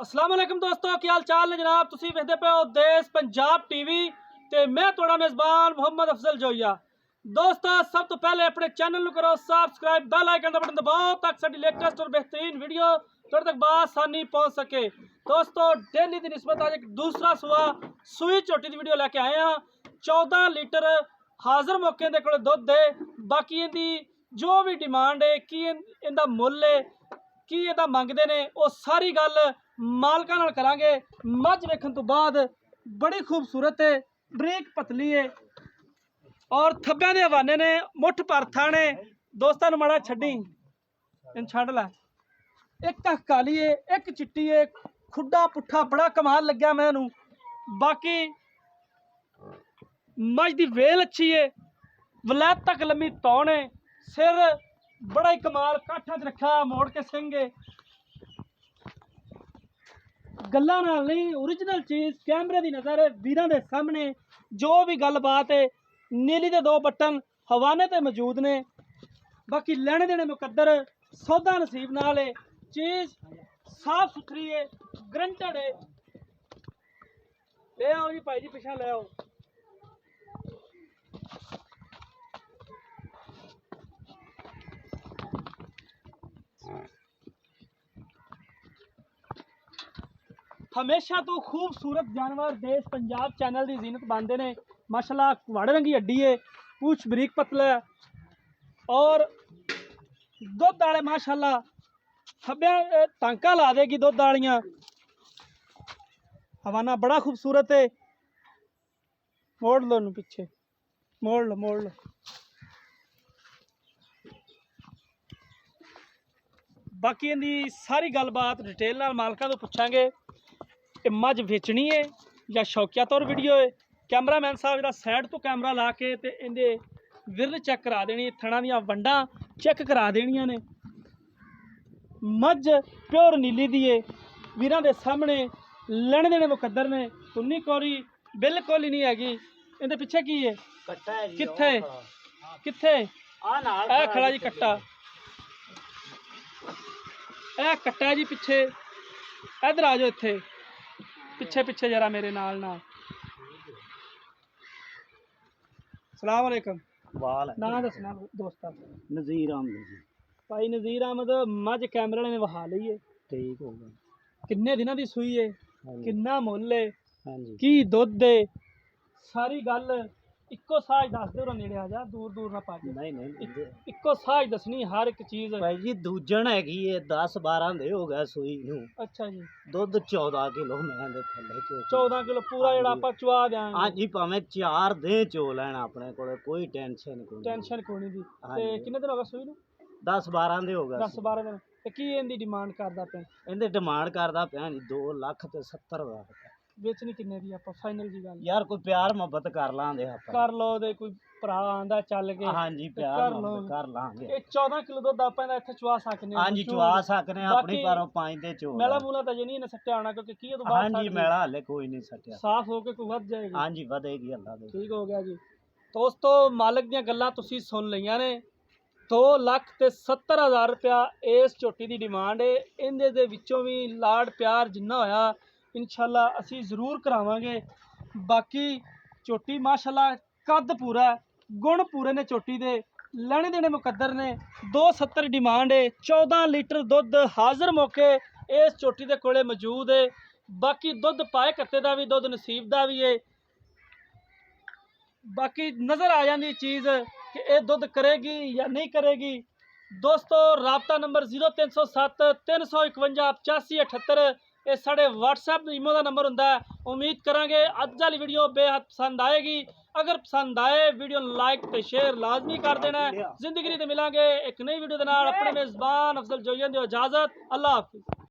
अस्सलाम वालेकुम दोस्तों, की हाल चाल ने जनाब। तुसी वेखदे पे हो देश पंजाब टीवी ते मैं तुहाड़ा मेज़बान मोहम्मद अफजल जोइया। दोस्तों सब तो पहले अपने चैनल को करो सब्सक्राइब, बेल आइकन का बटन दबाओ ताकि साडी लेटेस्ट और बेहतरीन वीडियो तुहाडे तक बआसानी पहुंच सके। दोस्तों डेली की निस्बत आज एक दूसरा सूई झोटी की वीडियो लैके आए हैं। 14 लीटर हाजिर मौके दे कोल दुध है। बाकी इहदी जो भी डिमांड है की इहदा मुल है की इहदा मंगदे ने वो सारी गल मालकां नाल करांगे। मझ वेखण तो बाद बड़ी खूबसूरत है, बरीक पतली है और थब्बे दे हवाने ने मुठ भर थाने। दोस्तां नूं माड़ा छड्डी इन छड्ड लै। एक अख काली है, एक चिट्टी है, खुड्डा पुट्ठा बड़ा कमाल लग्या मैनू। बाकी मझ दी वेल अच्छी है, वलैत तक लम्मी तौण है, सिर बड़ा ही कमाल काठा च रखा मोड़ के सिंह है। गल्लां नाल नहीं, ओरिजिनल चीज़ कैमरे की नज़र है वीरां दे सामने। जो भी गलबात है नीली दे 2 बटन हवाने ते मौजूद ने। बाकी लेने देने मुकद्दर, सौदा नसीब नाल है। चीज़ साफ सुथरी है, ग्रंटेड है। ले आओ जी भाई जी, पिछा ले आओ। हमेशा तो खूबसूरत जानवर देश पंजाब चैनल की जीनत बनते हैं। माशाल्लाह वाड़े रंगी हड्डी है, पूछ बरीक पतला है और दुध वाले माशाल्लाह थब्बे टांका ला देगी दुध वालियां। हवाना बड़ा खूबसूरत है। मोड़ लो नू पीछे, मोड़ लो मोड़ लो। बाकी इनकी सारी गलबात डिटेल नाल मालकां तो पुछांगे। मझ बेचनी है या शौकिया तौर वीडियो है। कैमरामैन साहब जरा साइड तो कैमरा ला के ते इहदे विरल चेक करा देनी, थणा दियां वंडां चेक करा देनियां ने। मझ प्योर नीली दी है, वीरां दे सामने लेने देने मुकद्दर ने। तुन्नी कोरी बिल्कुल ही नहीं हैगी। इहदे पिछे की है? कट्टा है जी। कित्थे कित्थे? आ खड़ा जी कट्टा, ए कट्टा है जी पिछे। इधर आ जाओ, इत्थे पिछे पिछे जरा मेरे नाल नाल। सलाम अलैकुम। ना दसना दोस्ता। नज़ीर अहमद। भाई नज़ीर अहमद, मझ कैमरे ने वहा ली है। ठीक हो गया। किन्ने दिनों की सूई है, किन्ना मुल है, हाँ जी। की दुध है, सारी गल इक्को साज दस दे। नेड़े आ जा, दूर दूर ना पा जा। नहीं इक्को साज दसनी हर एक चीज़। भाई जी दूजन हैगी है 10-12 दे हो गया सूई नूं। अच्छा जी। दुध 14 किलो मैं दे थल्ले चो। 14 किलो पूरा जड़ा आपां चुआ देंगे। हाँ जी, भावें 4 दे चो लैन अपने कोल, कोई टेंशन कोई। टेंशन कोई नहीं दी। ते किन्ने दिन हो गए सूई नूं? 10-12 दे हो गया। 10-12 दिन। ते की इहदी डिमांड करदा पे? इहदे डिमांड करदा पिया जी 2,70,000। बेचनी किन्ने दी आपां फाइनल जी गल? यार कोई प्यार मोहब्बत कर लांदे आपां। कर लो दे, कोई भरा आंदा चल के। हाँ जी, प्यार मोहब्बत कर लांगे। ये 14 किलो दुध आपां दा इत्थे चुआ सकने। हाँ जी, चुआ सकने अपनी पारों 5 दे चो। मेला मूला तो नहीं सट्टिया आना, क्योंकि की तो हाँ जी, मेला हाले कोई नहीं सट्टिया। साफ होके कोई वध जाएगी। हाँ जी, वधेगी अल्लाह दे। ठीक हो गया जी। दोस्तों मालिक दियां गल्लां तुसीं सुन लईयां ने। 2,70,000 रुपया इस झोटी की डिमांड है। इहदे दे विचों भी लाड़ प्यार जिन्ना होया इंशाल्लाह असीं जरूर करावांगे। बाकी झोटी माशाल्लाह कद पूरा है, गुण पूरे ने झोटी दे। लेने देने मुकद्दर ने। 2,70 डिमांड है। 14 लीटर दुध हाजिर मौके इस झोटी दे कोले मौजूद है। बाकी दुध पाए कत्ते दा भी, दुध नसीब दा भी है। बाकी नज़र आ जाती चीज़ कि ये दुध करेगी या नहीं करेगी। दोस्तों राबता नंबर 0307 351 8578 ये साढ़े व्हाट्सएप ईमो का नंबर होंदा है। उम्मीद करांगे अज वाली वीडियो बेहद पसंद आएगी। अगर पसंद आए वीडियो लाइक तो शेयर लाजमी कर देना है। जिंदगी तो मिलांगे एक नई वीडियो के नाल। अपने मेज़बान अफजल जोइया दी इजाज़त। अल्लाह हाफिज़।